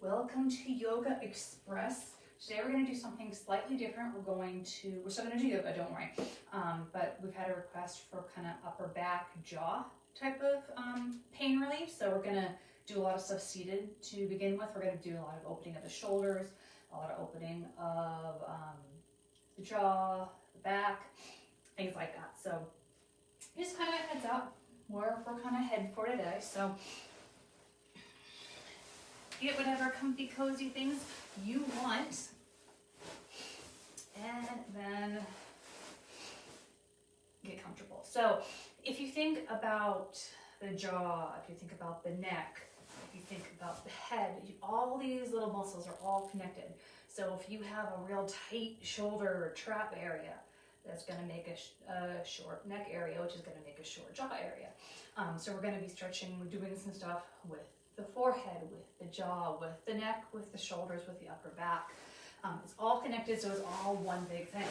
welcome to Yoga Express. Today we're going to do something slightly different. We're still going to do yoga, don't worry. But we've had a request for kind of upper back, jaw type of pain relief. So we're going to do a lot of stuff seated to begin with. We're going to do a lot of opening of the shoulders, a lot of opening of the jaw, the back, things like that. So just kind of a heads up where we're kind of headed for today. So get whatever comfy, cozy things you want, and then get comfortable. So if you think about the jaw, if you think about the neck, if you think about the head, all these little muscles are all connected. So if you have a real tight shoulder or trap area, that's going to make a short neck area, which is going to make a short jaw area. So we're going to be stretching, we're doing some stuff with the forehead, with the jaw, with the neck, with the shoulders, with the upper back. It's all connected, so it's all one big thing.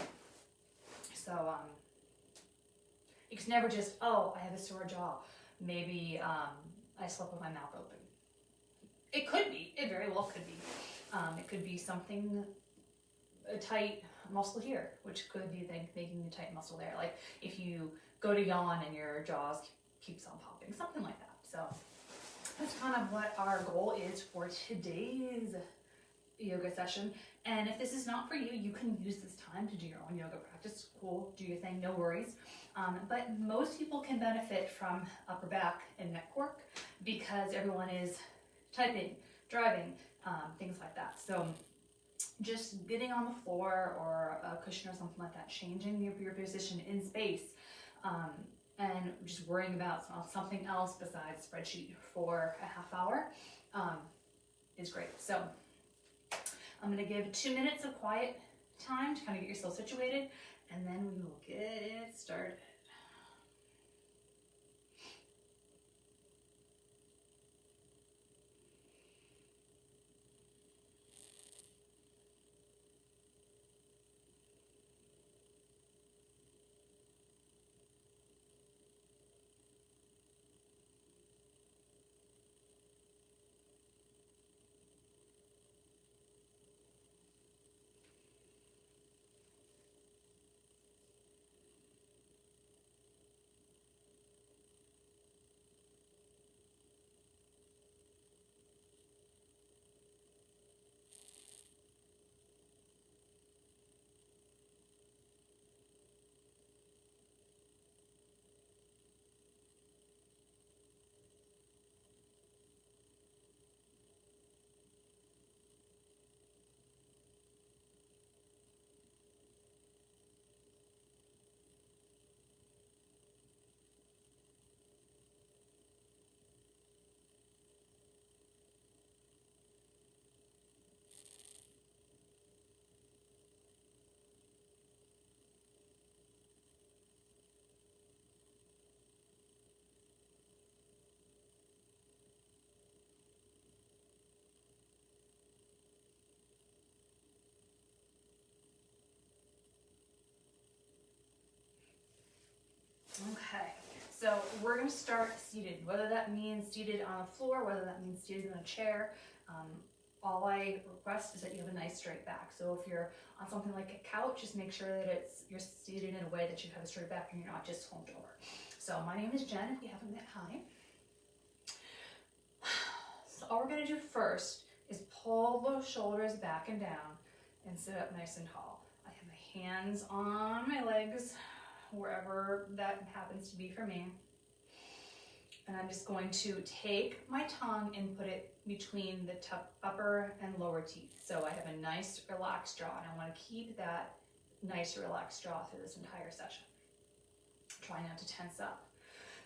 So it's never just, oh, I have a sore jaw. Maybe I slept with my mouth open. It could be, it very well could be. It could be something, a tight muscle here, which could be making a tight muscle there. Like if you go to yawn and your jaws keeps on popping, something like that. So that's kind of what our goal is for today's yoga session. And if this is not for you, you can use this time to do your own yoga practice. Cool, do your thing, no worries. But most people can benefit from upper back and neck work because everyone is typing, driving, things like that. So just getting on the floor or a cushion or something like that, changing your position in space, and just worrying about something else besides spreadsheet for a half hour is great. So I'm going to give 2 minutes of quiet time to kind of get yourself situated, and then we will get it started. Okay, so we're going to start seated, whether that means seated on the floor, whether that means seated in a chair. All I request is that you have a nice straight back. So if you're on something like a couch, just make sure that you're seated in a way that you have a straight back and you're not just humped over. So my name is Jen, if you haven't met, hi. So all we're going to do first is pull the shoulders back and down and sit up nice and tall. I have my hands on my legs, wherever that happens to be for me. And I'm just going to take my tongue and put it between the upper and lower teeth. So I have a nice relaxed jaw, and I want to keep that nice relaxed jaw through this entire session. Try not to tense up.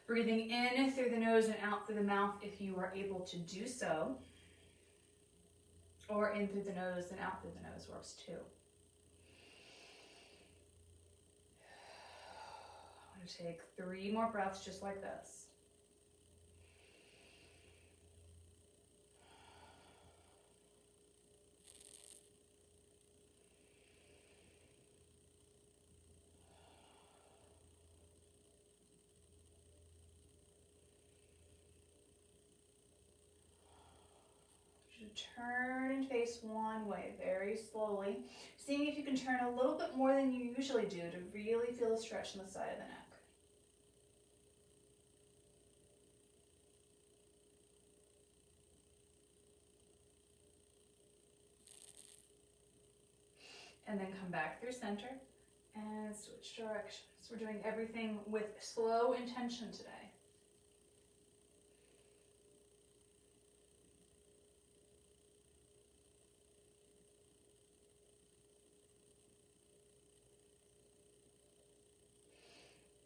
Breathing in through the nose and out through the mouth if you are able to do so. Or in through the nose and out through the nose works too. Take 3 more breaths just like this. turn and face one way very slowly, seeing if you can turn a little bit more than you usually do to really feel a stretch on the side of the neck. And then come back through center and switch directions. We're doing everything with slow intention today.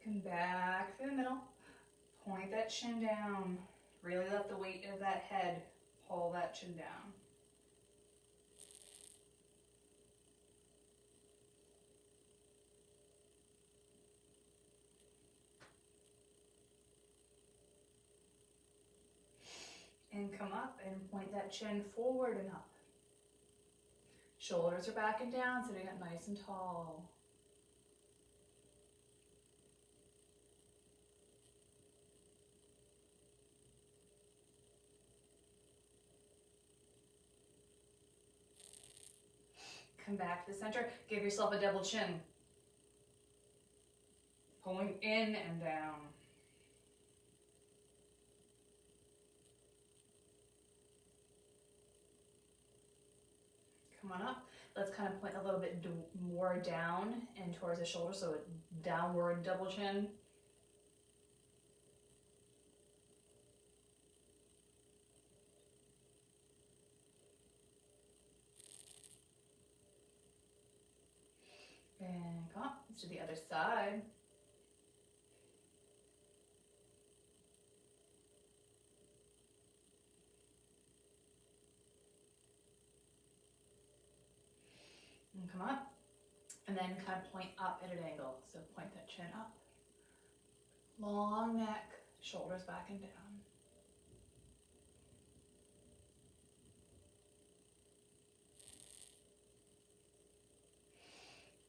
Come back through the middle, point that chin down. Really let the weight of that head pull that chin down. And come up and point that chin forward and up. Shoulders are back and down, sitting up nice and tall. Come back to the center. Give yourself a double chin. Pulling in and down. Come on up. Let's kind of point a little bit more down and towards the shoulder, so a downward double chin. And come up. Let's do the other side. And come up, and then kind of point up at an angle. So point that chin up. Long neck, shoulders back and down.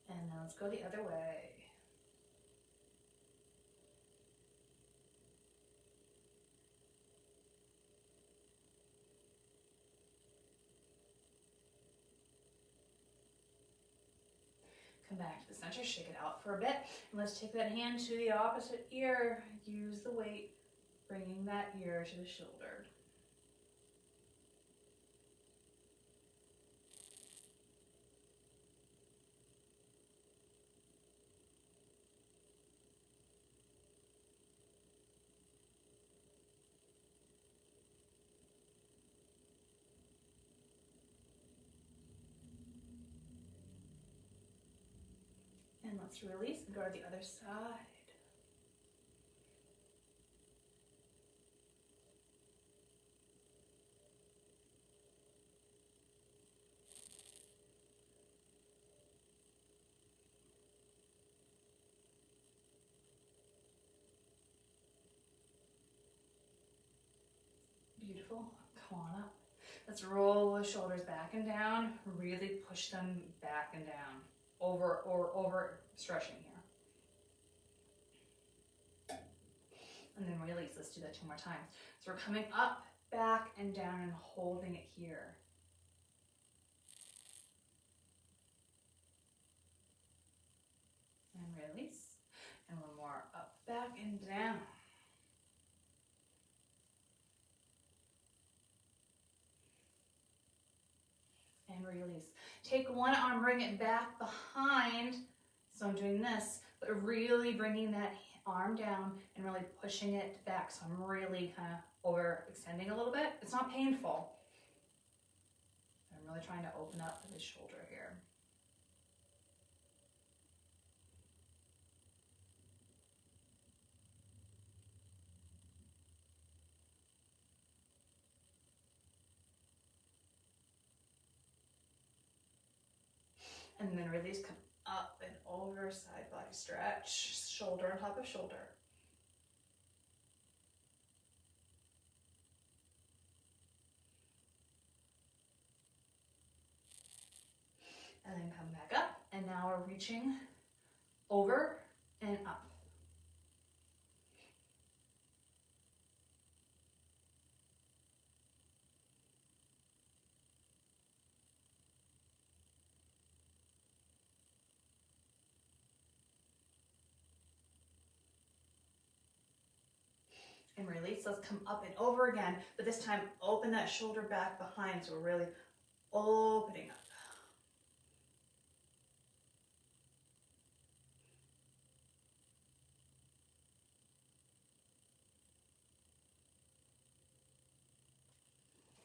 And then let's go the other way. Come back to the center, shake it out for a bit. And let's take that hand to the opposite ear. Use the weight, bringing that ear to the shoulder. And let's release and go to the other side. Beautiful. Come on up. Let's roll the shoulders back and down. Really push them back and down. Over stretching here. And then release. Let's do that 2 more times. So we're coming up, back, and down and holding it here. And release. And one more, up, back, and down. And release. Take one arm, bring it back behind. So I'm doing this, but really bringing that arm down and really pushing it back. So I'm really kind of overextending a little bit. It's not painful. I'm really trying to open up the shoulder here. And then release, come up and over, side body stretch, shoulder on top of shoulder. And then come back up, and now we're reaching over and up. let's come up and over again, but this time open that shoulder back behind, so we're really opening up.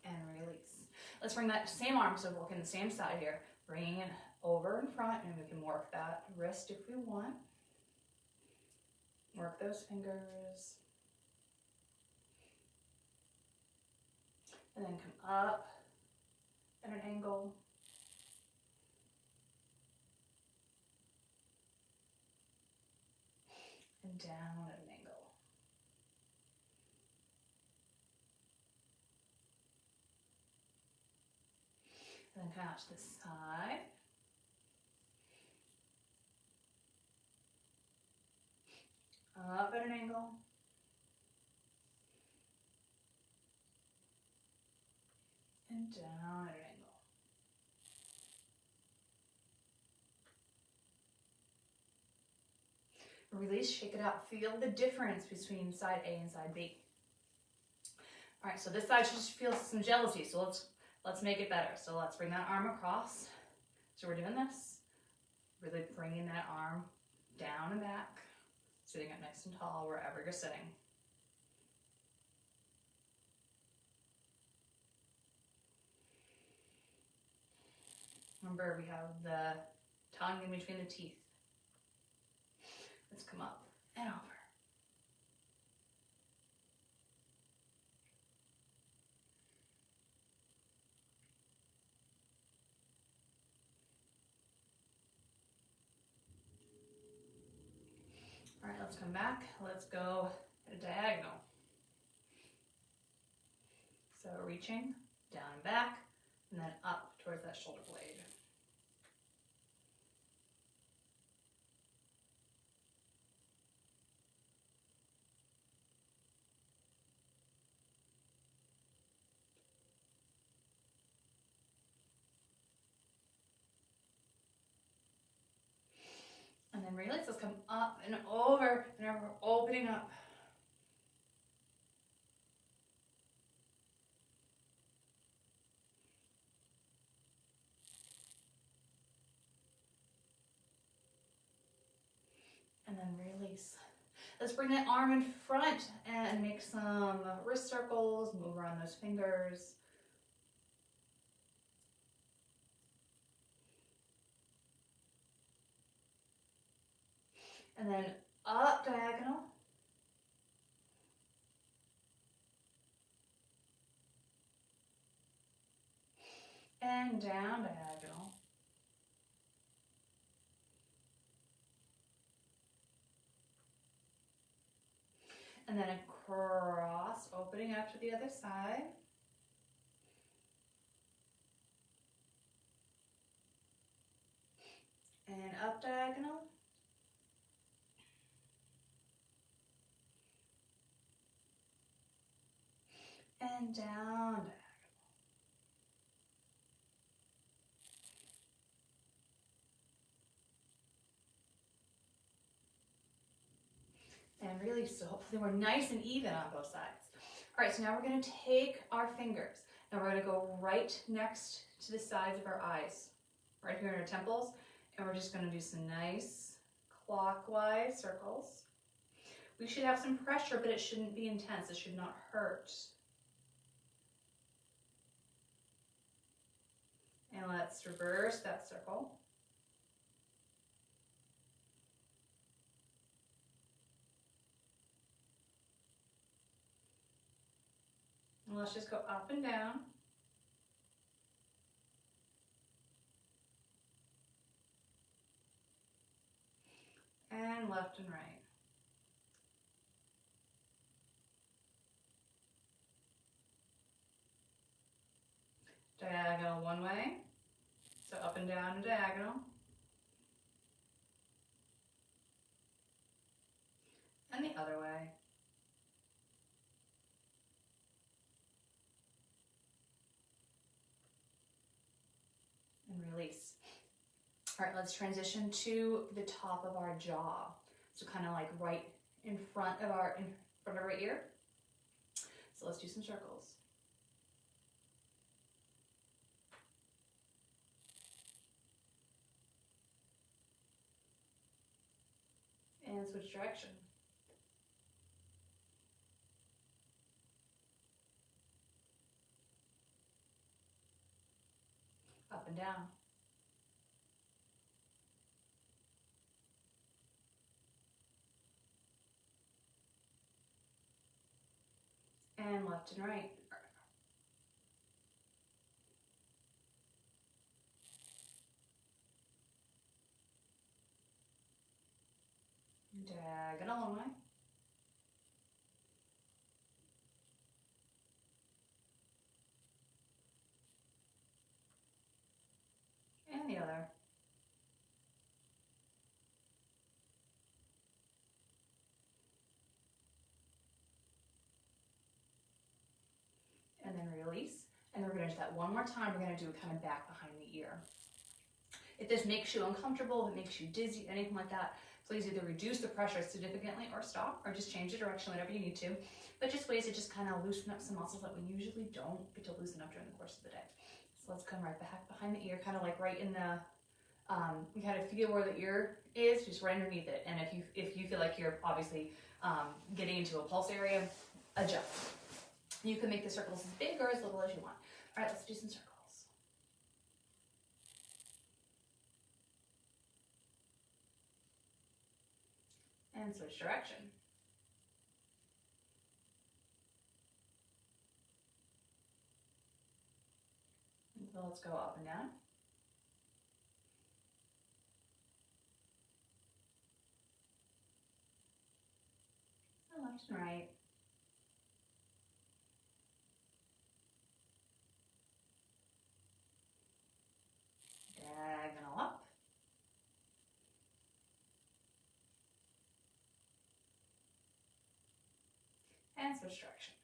And release. Let's bring that same arm, so working the same side here, bringing it over in front, and we can work that wrist if we want. Work those fingers. And then come up at an angle. And down at an angle. And then come out to the side. Up at an angle. And down at an angle. Release, shake it out. Feel the difference between side A and side B. All right, so this side should just feel some jealousy, so let's make it better. So let's bring that arm across. So we're doing this, really bringing that arm down and back, sitting up nice and tall wherever you're sitting. Remember, we have the tongue in between the teeth. Let's come up and over. All right, let's come back. Let's go at a diagonal. So reaching down and back, and then up towards that shoulder blade. And then release, let's come up and over, and now we're opening up. And then release. Let's bring that arm in front and make some wrist circles, move around those fingers. And then up diagonal. And down diagonal. And then across, opening up to the other side. And up diagonal. And down diagonal. And release, so hopefully we're nice and even on both sides. All right, so now we're gonna take our fingers and we're gonna go right next to the sides of our eyes, right here in our temples, and we're just gonna do some nice clockwise circles. We should have some pressure, but it shouldn't be intense. It should not hurt. And let's reverse that circle. And let's just go up and down. And left and right. Diagonal one way, so up and down and diagonal. And the other way. And release. All right, let's transition to the top of our jaw. So kind of like right in front of our ear. So let's do some circles. And switch direction. Up and down. And left and right. Diagonal one way. And the other. And then release. And then we're going to do that one more time. We're going to do it kind of back behind the ear. If this makes you uncomfortable, if it makes you dizzy, anything like that, please either reduce the pressure significantly or stop, or just change the direction, whatever you need to. But just ways to just kind of loosen up some muscles that we usually don't get to loosen up during the course of the day. So let's come right back behind the ear, kind of like right in the, you kind of feel where the ear is, just right underneath it. And if you feel like you're obviously getting into a pulse area, adjust. You can make the circles as big or as little as you want. All right, let's do some circles. And switch direction. And so let's go up and down. And left and right. Diagonal up. And switch direction.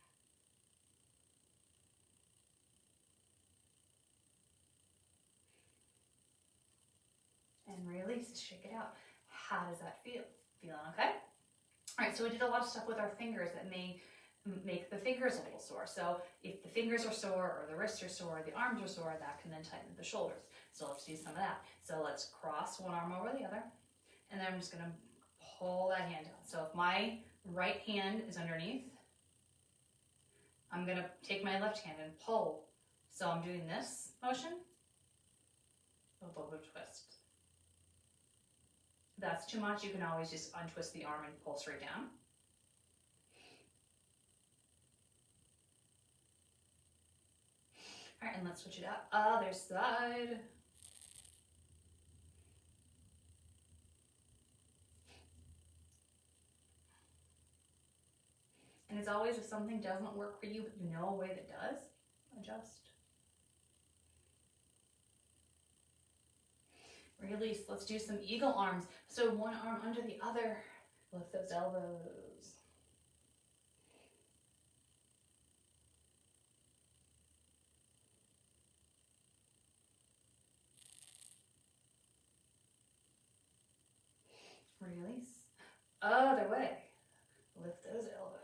And release, shake it out. How does that feel? Feeling okay? All right, so we did a lot of stuff with our fingers that may make the fingers a little sore. So if the fingers are sore, or the wrists are sore, or the arms are sore, that can then tighten the shoulders. So let's do some of that. So let's cross one arm over the other, and then I'm just gonna pull that hand down. So if my right hand is underneath, I'm gonna take my left hand and pull. So I'm doing this motion, a little bit of twist. If that's too much, you can always just untwist the arm and pull straight down. All right, and let's switch it out. Other side. And as always, if something doesn't work for you, but you know a way that does, adjust. Release. Let's do some eagle arms. So one arm under the other. Lift those elbows. Release. Other way. Lift those elbows.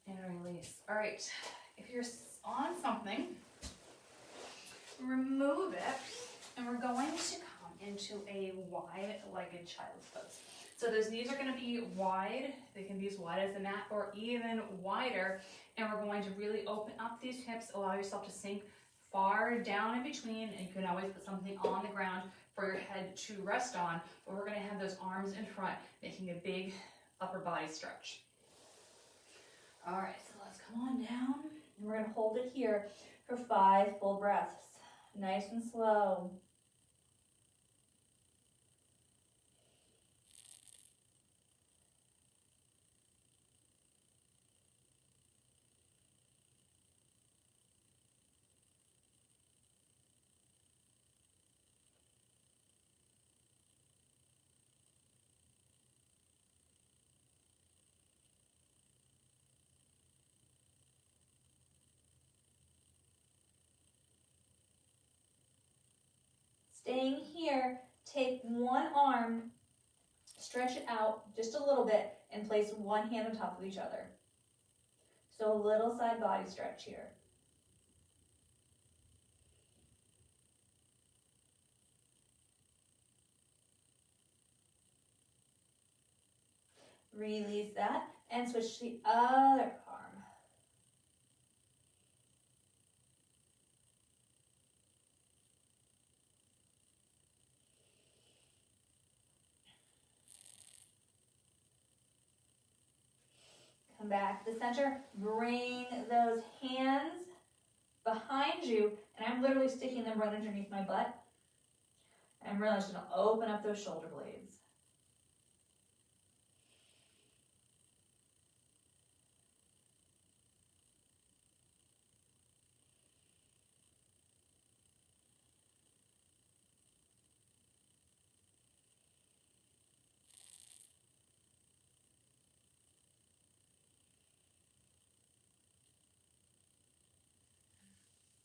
And release. All right, if you're on something, remove it, and we're going to come into a wide-legged child's pose. So those knees are going to be wide. They can be as wide as the mat or even wider. And we're going to really open up these hips, allow yourself to sink far down in between, and you can always put something on the ground for your head to rest on, but we're going to have those arms in front, making a big upper body stretch. All right, so let's come on down, and we're going to hold it here for 5 full breaths, nice and slow. Staying here, take one arm, stretch it out just a little bit, and place one hand on top of each other. So a little side body stretch here. Release that and switch to the other arm. Come back to the center. Bring those hands behind you, and I'm literally sticking them right underneath my butt. I'm really just going to open up those shoulder blades.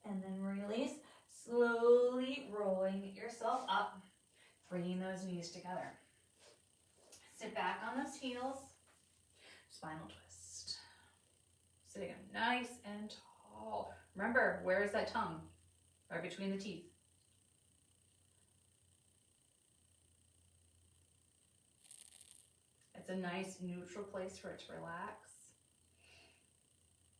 And then release, slowly rolling yourself up, bringing those knees together. Sit back on those heels, spinal twist. Sitting up nice and tall. Remember, where is that tongue? Right between the teeth. It's a nice neutral place for it to relax.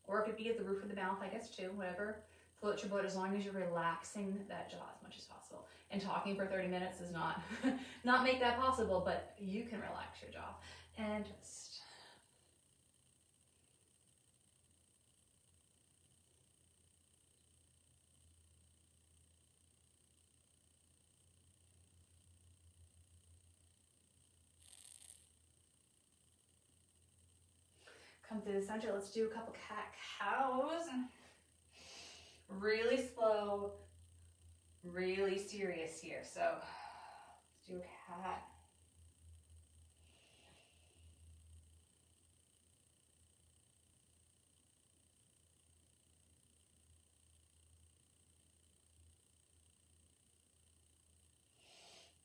Or it could be at the roof of the mouth, I guess too, whatever. Float your boat as long as you're relaxing that jaw as much as possible. And talking for 30 minutes does not, not make that possible, but you can relax your jaw. And twist. Come through the center. Let's do a couple cat-cows. Really slow, really serious here. So let's do a cat.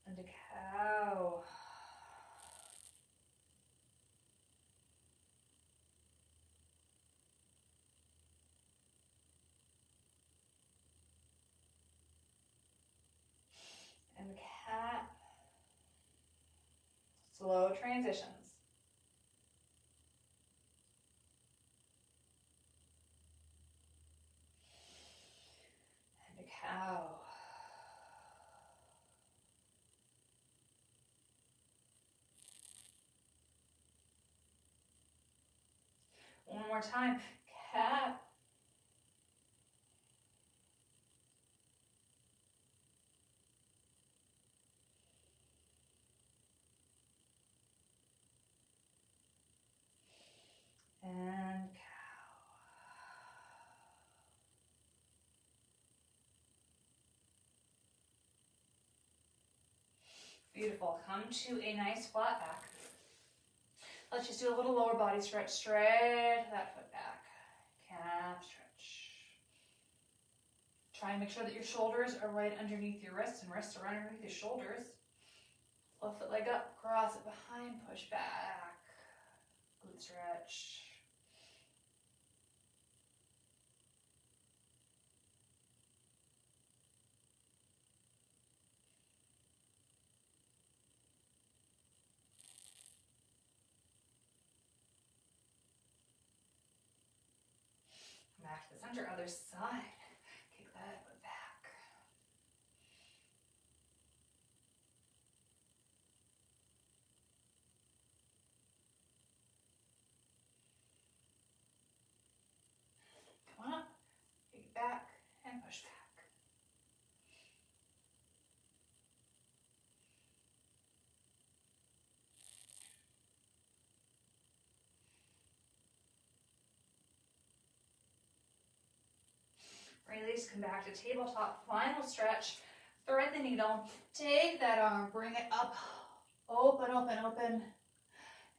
And a cow. And the cat. Slow transitions. And a cow. One more time. Cat. And cow. Beautiful. Come to a nice flat back. Let's just do a little lower body stretch. Stretch that foot back. Calf stretch. Try and make sure that your shoulders are right underneath your wrists and wrists are right underneath your shoulders. Left foot leg up, cross it behind, push back. Glute stretch. Back to the center, other side. Kick that foot back. Come on up, kick it back, and push back. Release, come back to tabletop, final stretch, thread the needle, take that arm, bring it up, open, open, open,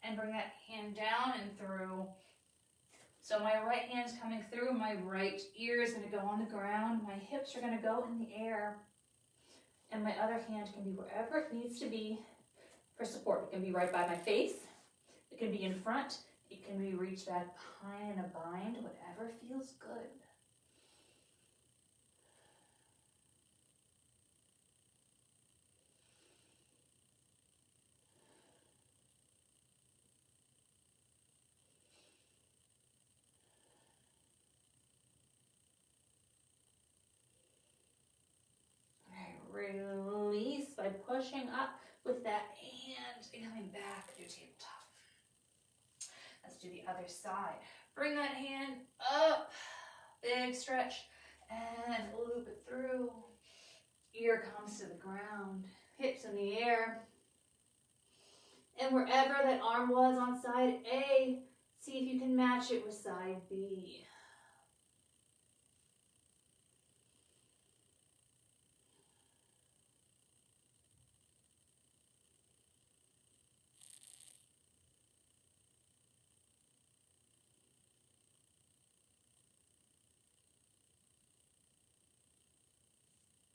and bring that hand down and through. So my right hand's coming through, my right ear is gonna go on the ground, my hips are gonna go in the air. And my other hand can be wherever it needs to be for support. It can be right by my face. It can be in front. It can be reached back behind in a bind, whatever feels good. Release by pushing up with that hand and coming back to tabletop. Let's do the other side. Bring that hand up, big stretch, and loop it through. Ear comes to the ground, hips in the air. And wherever that arm was on side A, see if you can match it with side B.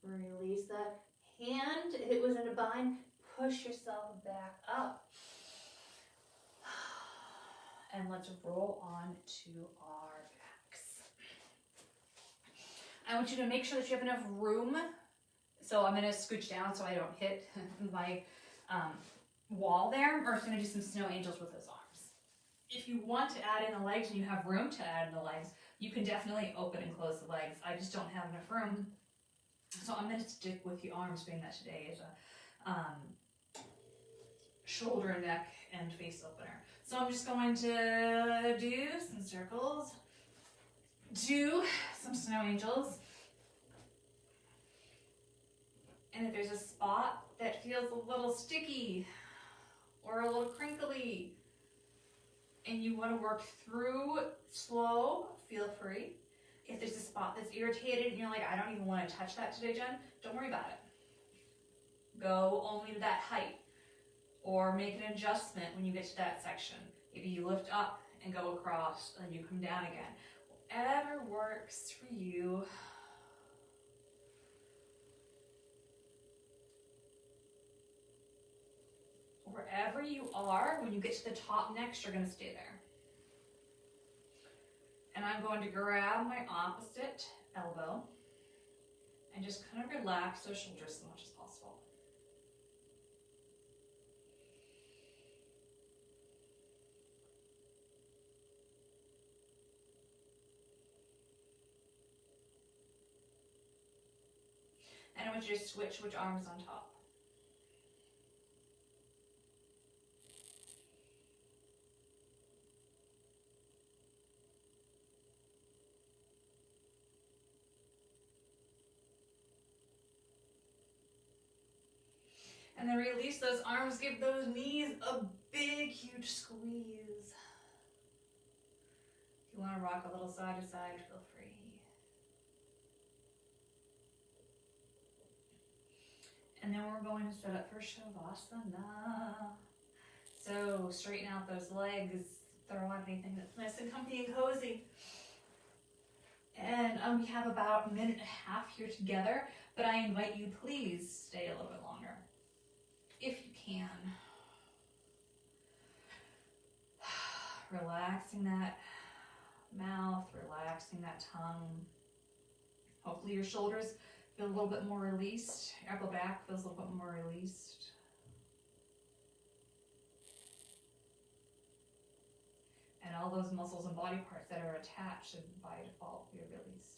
Release that hand. If it was in a bind, push yourself back up. And let's roll on to our backs. I want you to make sure that you have enough room. So I'm going to scooch down so I don't hit my wall there. Or I'm going to do some snow angels with those arms. If you want to add in the legs and you have room to add in the legs, you can definitely open and close the legs. I just don't have enough room. So I'm going to stick with the arms, being that today is a shoulder and neck and face opener. So I'm just going to do some circles, do some snow angels. And if there's a spot that feels a little sticky or a little crinkly and you want to work through slow, feel free. If there's a spot that's irritated and you're like, I don't even want to touch that today, Jen, don't worry about it. Go only to that height. Or make an adjustment when you get to that section. Maybe you lift up and go across and you come down again. Whatever works for you. Wherever you are, when you get to the top next, you're going to stay there. And I'm going to grab my opposite elbow and just kind of relax those shoulders as much as possible. And I want you to switch which arm is on top. And then release those arms, give those knees a big, huge squeeze. If you want to rock a little side to side, feel free. And then we're going to set up for Shavasana. So straighten out those legs, throw on anything that's nice and comfy and cozy. And we have about a minute and a half here together, but I invite you, please stay a little bit longer, if you can. Relaxing that mouth, relaxing that tongue. Hopefully your shoulders feel a little bit more released. Your upper back feels a little bit more released. And all those muscles and body parts that are attached should by default be released.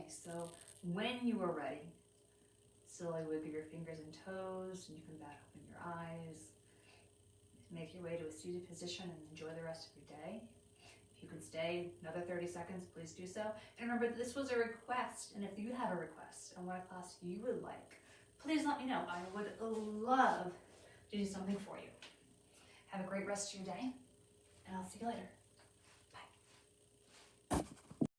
so when you are ready, slowly wiggle your fingers and toes, and you can bat open your eyes. Make your way to a seated position and enjoy the rest of your day. If you can stay another 30 seconds, please do so. And remember, this was a request, and if you have a request on what class you would like, please let me know. I would love to do something for you. Have a great rest of your day, and I'll see you later.